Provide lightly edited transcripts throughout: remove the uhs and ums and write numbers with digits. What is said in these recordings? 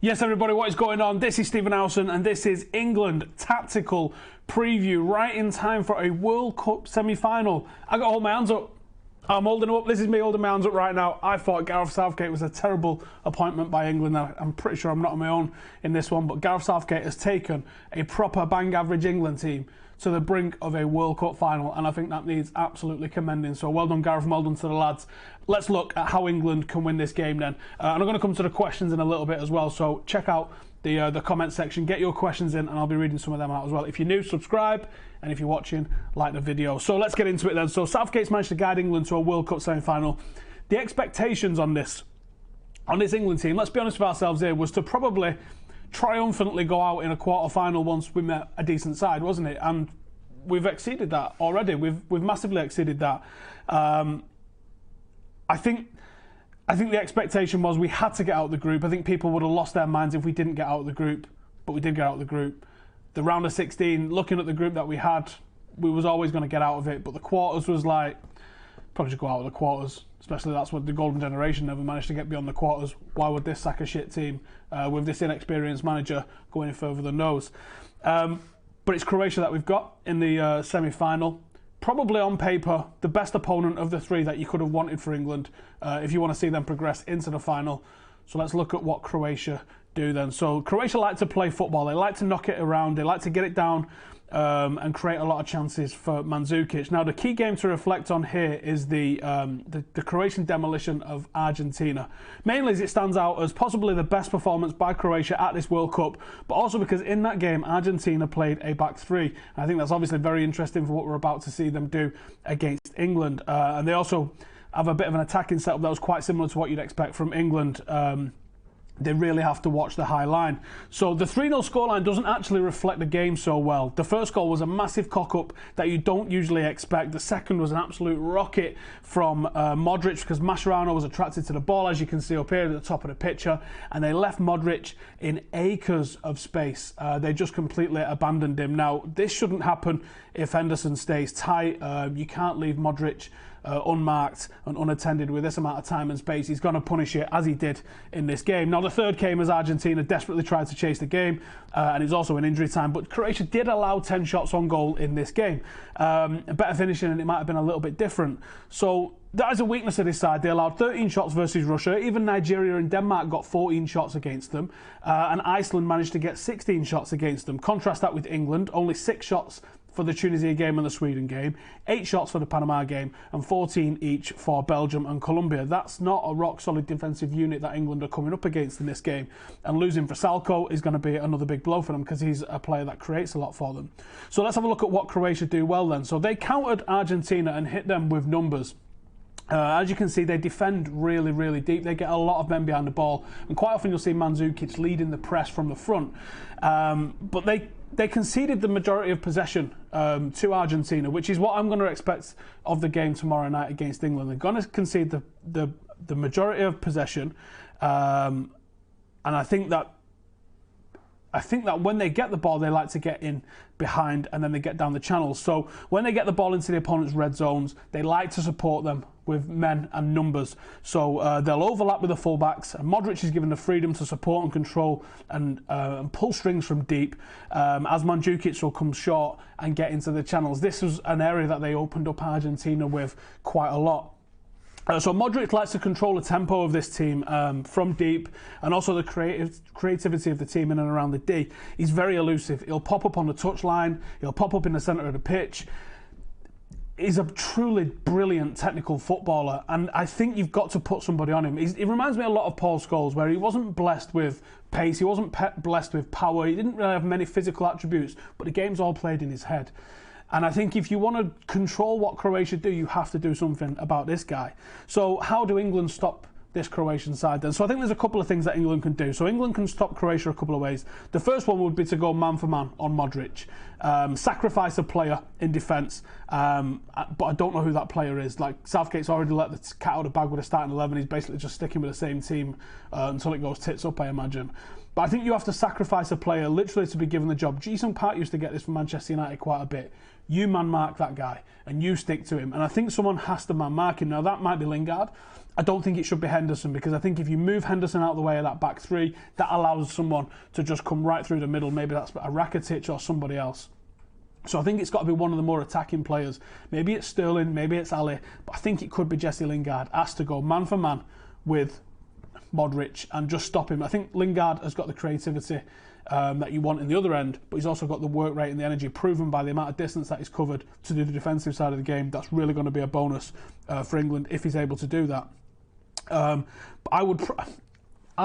Yes, everybody, what is going on? This is Stephen Howson, and this is England Tactical Preview, right in time for a World Cup semi-final. I got to hold my hands up. I'm holding them up. This is me holding my hands up right now. I thought Gareth Southgate was a terrible appointment by England. I'm pretty sure I'm not on my own in this one, but Gareth Southgate has taken a proper bang-average England team to the brink of a World Cup final, and I think that needs absolutely commending. So well done, Gareth, and well done to the lads. Let's look at how England can win this game then. And I'm going to come to the questions in a little bit as well, so check out the comment section, get your questions in, and I'll be reading some of them out as well. If you're new, subscribe, and if you're watching, like the video. So let's get into it then. So Southgate's managed to guide England to a World Cup semi-final. The expectations on this England team, let's be honest with ourselves here, was to probably triumphantly go out in a quarter-final once we met a decent side, wasn't it? And we've exceeded that already. We've massively exceeded that. I think the expectation was we had to get out of the group. I think people would have lost their minds if we didn't get out of the group, but we did get out of the group. The round of 16, looking at the group that we had, we was always going to get out of it, but the quarters was like, probably should go out of the quarters, especially that's what the golden generation never managed to get beyond the quarters. Why would this sack of shit team with this inexperienced manager go any further than those? But it's Croatia that we've got in the semi-final. Probably on paper the best opponent of the three that you could have wanted for England if you want to see them progress into the final. So let's look at what Croatia do then. So Croatia like to play football. They like to knock it around. They like to get it down and create a lot of chances for Mandzukic. Now the key game to reflect on here is the Croatian demolition of Argentina. Mainly as it stands out as possibly the best performance by Croatia at this World Cup, but also because in that game Argentina played a back three. And I think that's obviously very interesting for what we're about to see them do against England. And they also have a bit of an attacking setup that was quite similar to what you'd expect from England. They really have to watch the high line. So the 3-0 scoreline doesn't actually reflect the game so well. The first goal was a massive cock-up that you don't usually expect. The second was an absolute rocket from Modric because Mascherano was attracted to the ball, as you can see up here at the top of the picture, and they left Modric in acres of space. They just completely abandoned him. Now, this shouldn't happen if Henderson stays tight. You can't leave Modric unmarked and unattended with this amount of time and space. He's going to punish it as he did in this game. Now the third came as Argentina desperately tried to chase the game and it's also an injury time, but Croatia did allow 10 shots on goal in this game. A better finishing and it might have been a little bit different. So that is a weakness of this side. They allowed 13 shots versus Russia. Even Nigeria and Denmark got 14 shots against them. And Iceland managed to get 16 shots against them. Contrast that with England, only 6 shots for the Tunisia game and the Sweden game, 8 shots for the Panama game, and 14 each for Belgium and Colombia. That's not a rock-solid defensive unit that England are coming up against in this game. And losing for Salko is going to be another big blow for them because he's a player that creates a lot for them. So let's have a look at what Croatia do well then. So they countered Argentina and hit them with numbers. As you can see, they defend really, really deep. They get a lot of men behind the ball, and quite often you'll see Mandzukic leading the press from the front. But they conceded the majority of possession to Argentina, which is what I'm going to expect of the game tomorrow night against England. They're going to concede the majority of possession, and I think that when they get the ball, they like to get in behind and then they get down the channels. So when they get the ball into the opponent's red zones, they like to support them with men and numbers. So they'll overlap with the fullbacks, and Modric is given the freedom to support and control and pull strings from deep, as Mandzukic will come short and get into the channels. This was an area that they opened up Argentina with quite a lot. So Modric likes to control the tempo of this team from deep, and also the creativity of the team in and around the D. He's very elusive. He'll pop up on the touchline. He'll pop up in the centre of the pitch. He's a truly brilliant technical footballer, and I think you've got to put somebody on him. He reminds me a lot of Paul Scholes, where he wasn't blessed with pace, he wasn't blessed with power, he didn't really have many physical attributes, but the game's all played in his head. And I think if you want to control what Croatia do, you have to do something about this guy. So how do England stop this Croatian side then? So I think there's a couple of things that England can do. So England can stop Croatia a couple of ways. The first one would be to go man for man on Modric. Sacrifice a player in defence, but I don't know who that player is. Like, Southgate's already let the cat out of the bag with a starting 11. He's basically just sticking with the same team until it goes tits up, I imagine. But I think you have to sacrifice a player literally to be given the job. Ji-sung Park used to get this from Manchester United quite a bit. You man mark that guy and you stick to him. And I think someone has to man mark him. Now that might be Lingard. I don't think it should be Henderson, because I think if you move Henderson out of the way of that back three, that allows someone to just come right through the middle. Maybe that's a Rakitic or somebody else. So I think it's got to be one of the more attacking players. Maybe it's Sterling, maybe it's Ali, but I think it could be Jesse Lingard. Has to go man for man with Modric and just stop him. I think Lingard has got the creativity that you want in the other end, but he's also got the work rate and the energy proven by the amount of distance that he's covered to do the defensive side of the game. That's really going to be a bonus for England if he's able to do that. But I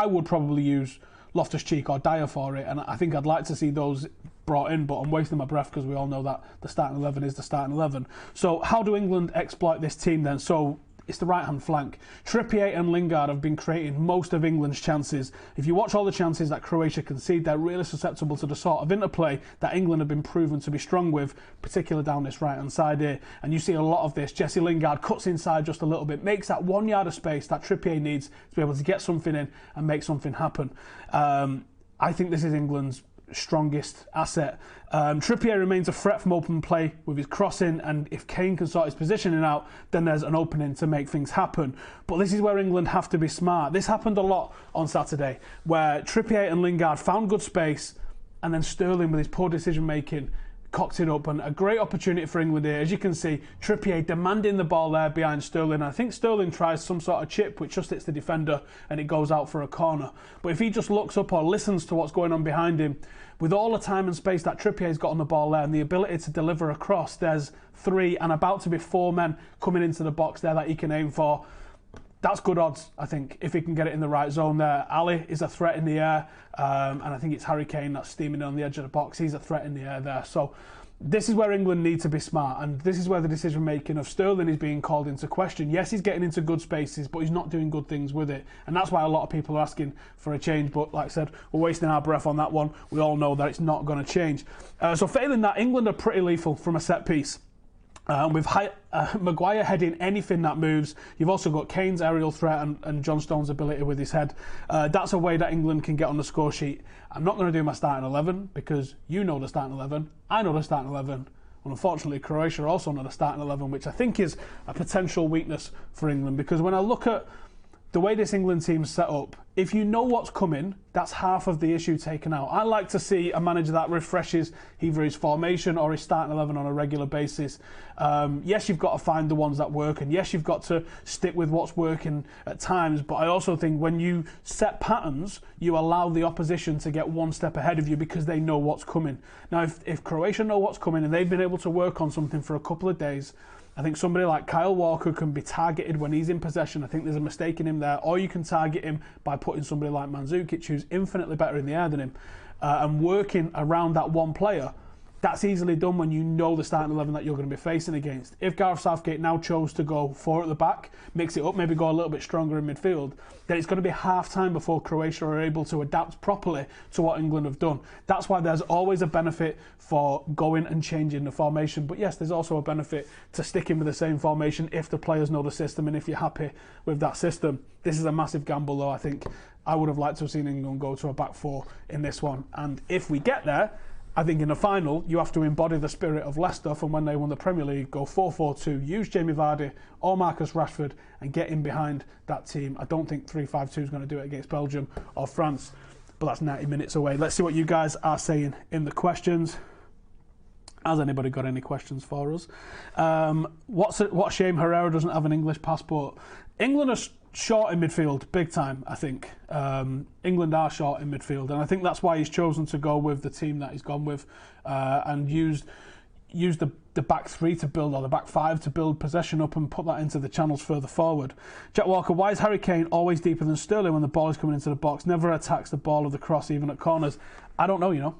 would probably use Loftus-Cheek or Dyer for it, and I think I'd like to see those brought in, but I'm wasting my breath because we all know that the starting 11 is the starting 11. So how do England exploit this team then? So it's the right-hand flank. Trippier and Lingard have been creating most of England's chances. If you watch all the chances that Croatia concede, they're really susceptible to the sort of interplay that England have been proven to be strong with, particularly down this right-hand side here. And you see a lot of this. Jesse Lingard cuts inside just a little bit, makes that 1 yard of space that Trippier needs to be able to get something in and make something happen. I think this is England's strongest asset. Trippier remains a threat from open play with his crossing, and if Kane can sort his positioning out, then there's an opening to make things happen. But this is where England have to be smart. This happened a lot on Saturday, where Trippier and Lingard found good space, and then Sterling, with his poor decision making, cocked it up, and a great opportunity for England here. As you can see, Trippier demanding the ball there behind Sterling. I think Sterling tries some sort of chip which just hits the defender and it goes out for a corner. But if he just looks up or listens to what's going on behind him, with all the time and space that Trippier's got on the ball there and the ability to deliver across, there's 3 and about to be 4 men coming into the box there that he can aim for. That's good odds, I think, if he can get it in the right zone there. Ali is a threat in the air, and I think it's Harry Kane that's steaming on the edge of the box. He's a threat in the air there. So this is where England need to be smart, and this is where the decision-making of Sterling is being called into question. Yes, he's getting into good spaces, but he's not doing good things with it, and that's why a lot of people are asking for a change. But like I said, we're wasting our breath on that one. We all know that it's not going to change. So failing that, England are pretty lethal from a set-piece. With Maguire heading anything that moves. You've also got Kane's aerial threat and John Stones' ability with his head. That's a way that England can get on the score sheet. I'm not going to do my starting 11 because you know the starting 11. I know the starting 11. And unfortunately, Croatia also know the starting 11, which I think is a potential weakness for England, because when I look at the way this England team's set up, if you know what's coming, that's half of the issue taken out. I like to see a manager that refreshes either his formation or his starting 11 on a regular basis. Yes, you've got to find the ones that work, and yes, you've got to stick with what's working at times, but I also think when you set patterns, you allow the opposition to get one step ahead of you because they know what's coming. Now, if Croatia know what's coming and they've been able to work on something for a couple of days, I think somebody like Kyle Walker can be targeted when he's in possession. I think there's a mistake in him there. Or you can target him by putting somebody like Mandzukic, who's infinitely better in the air than him, and working around that one player. That's easily done when you know the starting 11 that you're going to be facing against. If Gareth Southgate now chose to go 4 at the back, mix it up, maybe go a little bit stronger in midfield, then it's going to be half-time before Croatia are able to adapt properly to what England have done. That's why there's always a benefit for going and changing the formation. But yes, there's also a benefit to sticking with the same formation if the players know the system and if you're happy with that system. This is a massive gamble, though, I think. I would have liked to have seen England go to a back 4 in this one. And if we get there, I think in the final, you have to embody the spirit of Leicester from when they won the Premier League, go 4-4-2, use Jamie Vardy or Marcus Rashford and get in behind that team. I don't think 3-5-2 is going to do it against Belgium or France, but that's 90 minutes away. Let's see what you guys are saying in the questions. Has anybody got any questions for us? What a shame Herrera doesn't have an English passport. England are short in midfield, big time, I think. England are short in midfield, and I think that's why he's chosen to go with the team that he's gone with and used the back 3 to build, or the back 5 to build possession up and put that into the channels further forward. Jack Walker, why is Harry Kane always deeper than Sterling when the ball is coming into the box? Never attacks the ball or the cross, even at corners. I don't know, you know.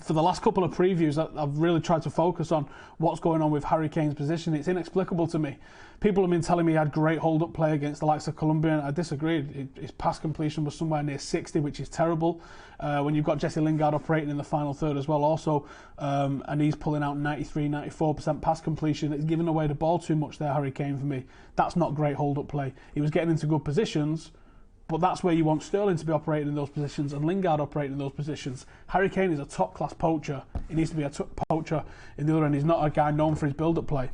For the last couple of previews, I've really tried to focus on what's going on with Harry Kane's position. It's inexplicable to me. People have been telling me he had great hold-up play against the likes of Colombia, and I disagreed. His pass completion was somewhere near 60, which is terrible. When you've got Jesse Lingard operating in the final third as well also, and he's pulling out 93, 94% pass completion, it's giving away the ball too much there, Harry Kane, for me. That's not great hold-up play. He was getting into good positions, But that's where you want Sterling to be operating in those positions and Lingard operating in those positions. Harry Kane is a top-class poacher. He needs to be a poacher in the other end. He's not a guy known for his build-up play.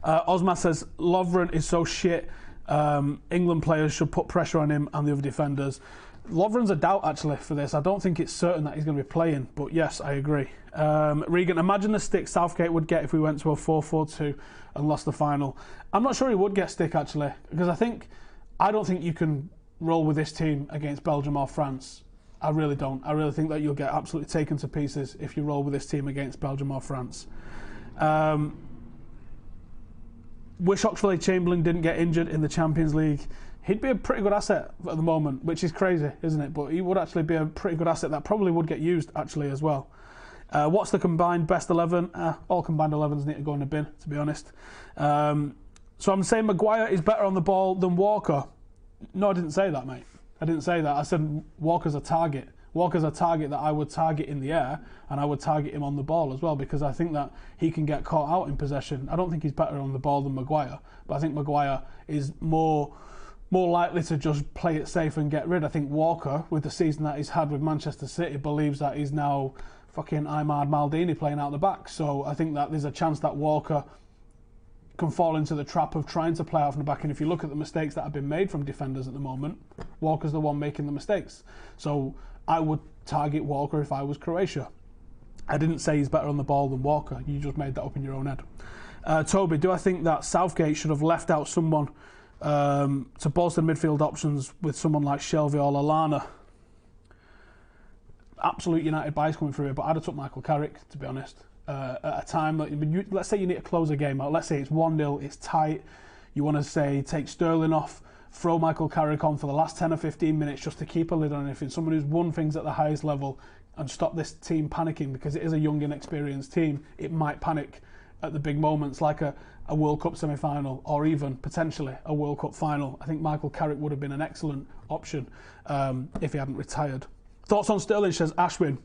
Osma says, Lovren is so shit. England players should put pressure on him and the other defenders. Lovren's a doubt, actually, for this. I don't think it's certain that he's going to be playing. But yes, I agree. Regan, imagine the stick Southgate would get if we went to a 4-4-2 and lost the final. I'm not sure he would get stick, actually, because I don't think you can roll with this team against Belgium or France. I really don't. I really think that you'll get absolutely taken to pieces if you roll with this team against Belgium or France. Wish Oxlade-Chamberlain didn't get injured in the Champions League. He'd be a pretty good asset at the moment, which is crazy, isn't it? But he would actually be a pretty good asset that probably would get used, actually, as well. What's the combined best 11? All combined 11s need to go in the bin, to be honest. So I'm saying Maguire is better on the ball than Walker. No, I didn't say that, mate. I didn't say that. I said Walker's a target. Walker's a target that I would target in the air, and I would target him on the ball as well, because I think that he can get caught out in possession. I don't think he's better on the ball than Maguire, but I think Maguire is more likely to just play it safe and get rid. I think Walker, with the season that he's had with Manchester City, believes that he's now fucking Imad Maldini playing out the back. So I think that there's a chance that Walker can fall into the trap of trying to play out from the back. And if you look at the mistakes that have been made from defenders at the moment, Walker's the one making the mistakes. So I would target Walker if I was Croatia. I didn't say he's better on the ball than Walker. You just made that up in your own head. Toby, do I think that Southgate should have left out someone to bolster midfield options with someone like Shelvey or Lallana? Absolute United bias coming through here, but I'd have took Michael Carrick, to be honest. At a time that let's say you need to close a game out. Let's say it's 1-0, it's tight. You want to say take Sterling off, throw Michael Carrick on for the last 10 or 15 minutes just to keep a lid on anything. Someone who's won things at the highest level and stop this team panicking, because it is a young, inexperienced team. It might panic at the big moments, like a World Cup semi-final or even potentially a World Cup final. I think Michael Carrick would have been an excellent option if he hadn't retired. Thoughts on Sterling, says Ashwin.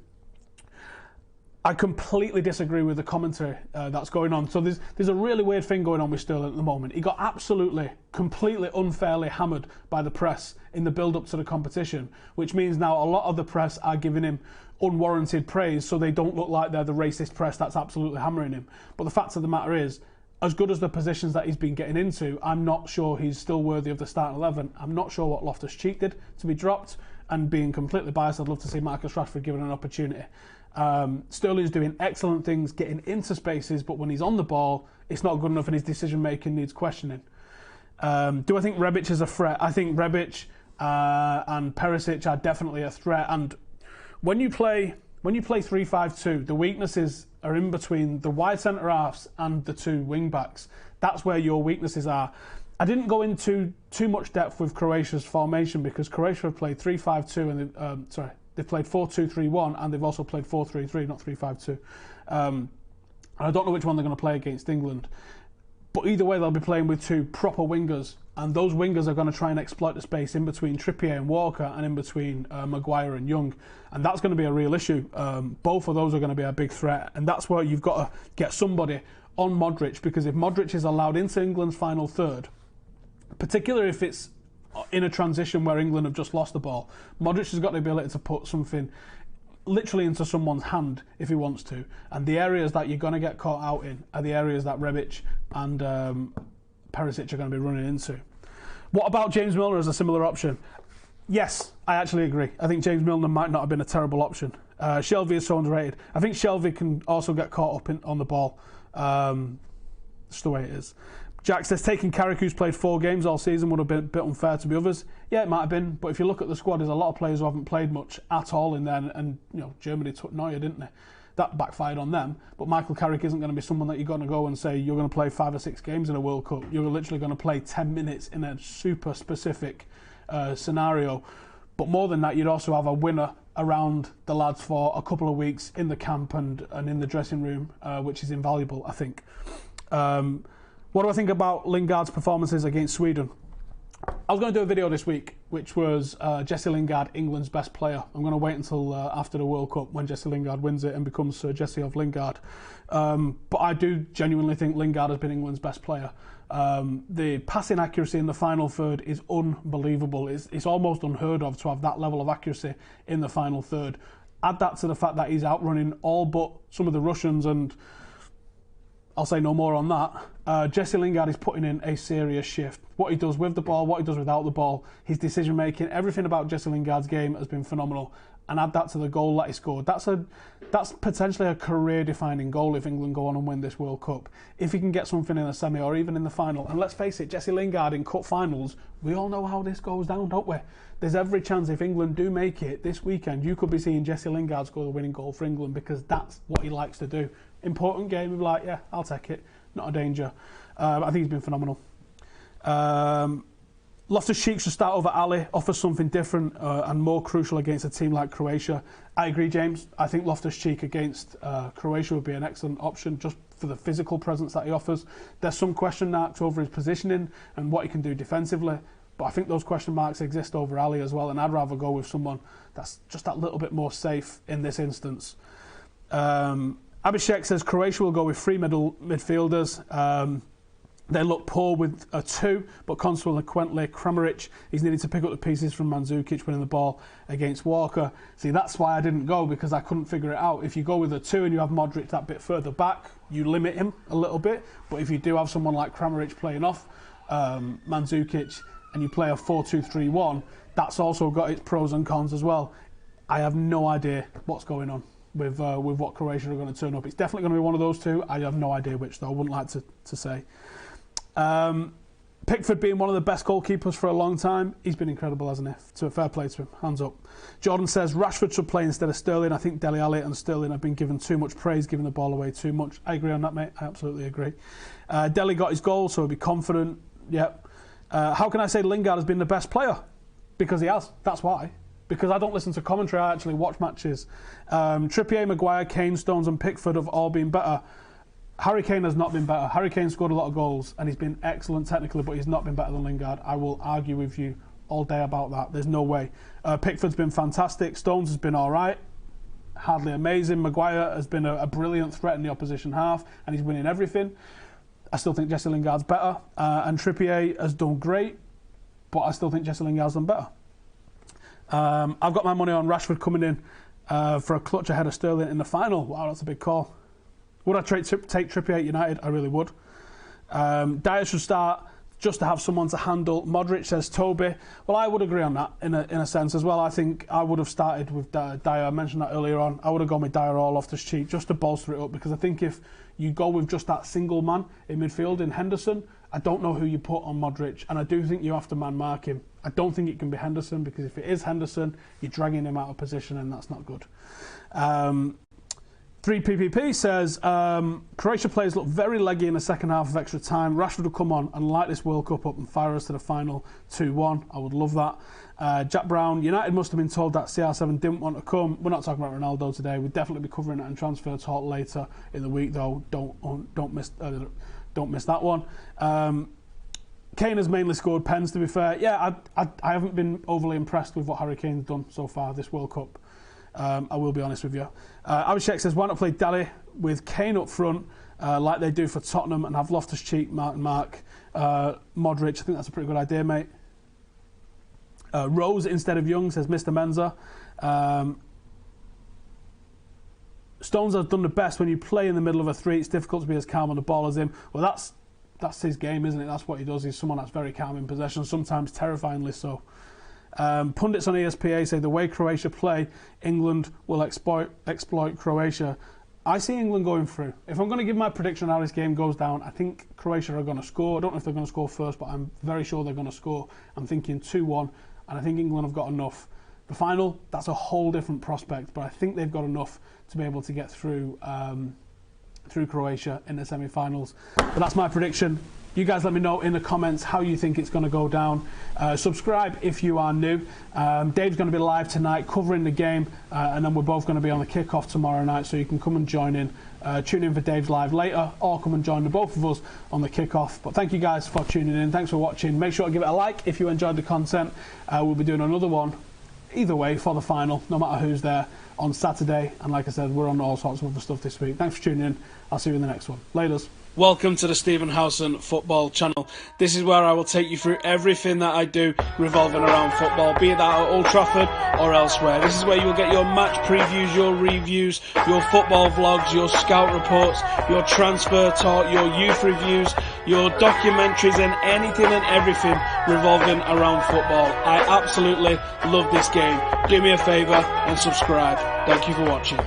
I completely disagree with the commentary that's going on. So there's a really weird thing going on with Sterling at the moment. He got absolutely, completely unfairly hammered by the press in the build-up to the competition, which means now a lot of the press are giving him unwarranted praise, so they don't look like they're the racist press that's absolutely hammering him. But the fact of the matter is, as good as the positions that he's been getting into, I'm not sure he's still worthy of the starting 11. I'm not sure what Loftus-Cheek did to be dropped, and being completely biased, I'd love to see Marcus Rashford given an opportunity. Sterling's doing excellent things getting into spaces, but when he's on the ball, it's not good enough, and his decision making needs questioning. Do I think Rebic is a threat? I think Rebic and Perisic are definitely a threat. And when you play 3-5-2, the weaknesses are in between the wide centre halves and the two wing backs. That's where your weaknesses are. I didn't go into too much depth with Croatia's formation, because Croatia have played 3-5-2 and they've played 4-2-3-1, and they've also played 4-3-3, not 3-5-2. And I don't know which one they're going to play against England. But either way, they'll be playing with two proper wingers, and those wingers are going to try and exploit the space in between Trippier and Walker and in between Maguire and Young. And that's going to be a real issue. Both of those are going to be a big threat. And that's where you've got to get somebody on Modric, because if Modric is allowed into England's final third, particularly if it's in a transition where England have just lost the ball, Modric has got the ability to put something literally into someone's hand if he wants to. And the areas that you're going to get caught out in are the areas that Rebic and Perisic are going to be running into. What about James Milner as a similar option? Yes, I actually agree. I think James Milner might not have been a terrible option. Shelvey is so underrated. I think Shelvey can also get caught up on the ball. Just the way it is. Jack says, taking Carrick, who's played 4 games all season, would have been a bit unfair to the others. Yeah, it might have been, but if you look at the squad, there's a lot of players who haven't played much at all in there, and Germany took Neuer, didn't they? That backfired on them. But Michael Carrick isn't going to be someone that you're going to go and say you're going to play 5 or 6 games in a World Cup. You're literally going to play 10 minutes in a super specific scenario. But more than that, you'd also have a winner around the lads for a couple of weeks in the camp and in the dressing room, which is invaluable, I think. What do I think about Lingard's performances against Sweden? I was going to do a video this week, which was Jesse Lingard, England's best player. I'm going to wait until after the World Cup when Jesse Lingard wins it and becomes Sir Jesse of Lingard. But I do genuinely think Lingard has been England's best player. The passing accuracy in the final third is unbelievable. It's almost unheard of to have that level of accuracy in the final third. Add that to the fact that he's outrunning all but some of the Russians, and I'll say no more on that. Jesse Lingard is putting in a serious shift. What he does with the ball, what he does without the ball, his decision making, everything about Jesse Lingard's game has been phenomenal. And add that to the goal that he scored. That's potentially a career-defining goal if England go on and win this World Cup. If he can get something in the semi or even in the final. And let's face it, Jesse Lingard in cup finals, we all know how this goes down, don't we? There's every chance if England do make it this weekend, you could be seeing Jesse Lingard score the winning goal for England, because that's what he likes to do. Important game, he'll be like, yeah, I'll take it. Not a danger. I think he's been phenomenal. Loftus-Cheek should start over Ali, offers something different and more crucial against a team like Croatia. I agree, James. I think Loftus-Cheek against Croatia would be an excellent option just for the physical presence that he offers. There's some question marks over his positioning and what he can do defensively, but I think those question marks exist over Ali as well, and I'd rather go with someone that's just that little bit more safe in this instance. Abhishek says Croatia will go with three midfielders. They look poor with a two, but consequently Kramaric, he's needed to pick up the pieces from Mandzukic winning the ball against Walker. See, that's why I didn't go, because I couldn't figure it out. If you go with a two and you have Modric that bit further back, you limit him a little bit. But if you do have someone like Kramaric playing off Mandzukic and you play a 4-2-3-1, that's also got its pros and cons as well. I have no idea what's going on with what Croatia are going to turn up. It's definitely going to be one of those two. I have no idea which, though. I wouldn't like to say. Pickford being one of the best goalkeepers for a long time, he's been incredible, hasn't he? To a fair play to him, hands up. Jordan says Rashford should play instead of Sterling. I think Dele Alli and Sterling have been given too much praise, giving the ball away too much. I agree on that, mate. I absolutely agree. Dele got his goal, so he'll be confident. Yep. How can I say Lingard has been the best player? Because he has. That's why. Because I don't listen to commentary, I actually watch matches. Trippier, Maguire, Kane, Stones and Pickford have all been better. Harry Kane has not been better. Harry Kane scored a lot of goals and he's been excellent technically, but he's not been better than Lingard. I will argue with you all day about that. There's no way. Pickford's been fantastic. Stones has been all right. Hardly amazing. Maguire has been a brilliant threat in the opposition half and he's winning everything. I still think Jesse Lingard's better. And Trippier has done great, but I still think Jesse Lingard's done better. I've got my money on Rashford coming in for a clutch ahead of Sterling in the final. Wow, that's a big call. Would I take Trippier at United? I really would. Dyer should start just to have someone to handle. Modric, says Toby. Well, I would agree on that in a sense as well. I think I would have started with Dyer. I mentioned that earlier on. I would have gone with Dyer or Loftus-Cheek just to bolster it up, because I think if you go with just that single man in midfield in Henderson, I don't know who you put on Modric, and I do think you have to man mark him. I don't think it can be Henderson, because if it is Henderson, you're dragging him out of position and that's not good. 3PPP says, Croatia players look very leggy in the second half of extra time. Rashford will come on and light this World Cup up and fire us to the final 2-1. I would love that. Jack Brown, United must have been told that CR7 didn't want to come. We're not talking about Ronaldo today. We'll definitely be covering it in transfer talk later in the week, though. Don't miss that one. Kane has mainly scored pens, to be fair. Yeah, I haven't been overly impressed with what Harry Kane's done so far this World Cup. I will be honest with you. Abhishek says, why not play Dele with Kane up front like they do for Tottenham and have Loftus-Cheek, Mark, Modric? I think that's a pretty good idea, mate. Rose instead of Young, says Mr. Menza. Stones has done the best when you play in the middle of a three. It's difficult to be as calm on the ball as him. Well, that's his game, isn't it? That's what he does. He's someone that's very calm in possession, sometimes terrifyingly so. Pundits on ESPN say the way Croatia play, England will exploit Croatia. I see England going through. If I'm going to give my prediction on how this game goes down, I think Croatia are going to score. I don't know if they're going to score first, but I'm very sure they're going to score. I'm thinking 2-1, and I think England have got enough. The final, that's a whole different prospect, but I think they've got enough to be able to get through Croatia in the semi-finals. But that's my prediction. You guys let me know in the comments how you think it's going to go down. Subscribe if you are new. Dave's going to be live tonight covering the game, and then we're both going to be on the kickoff tomorrow night, so you can come and join in. Tune in for Dave's live later, or come and join the both of us on the kickoff. But thank you guys for tuning in. Thanks for watching. Make sure to give it a like if you enjoyed the content. We'll be doing another one either way for the final, no matter who's there, on Saturday. And like I said, we're on all sorts of other stuff this week. Thanks for tuning in. I'll see you in the next one. Laters. Welcome to the Stephen Howson Football Channel. This is where I will take you through everything that I do revolving around football, be it that at Old Trafford or elsewhere. This is where you'll get your match previews, your reviews, your football vlogs, your scout reports, your transfer talk, your youth reviews, your documentaries, and anything and everything revolving around football. I absolutely love this game. Do me a favour and subscribe. Thank you for watching.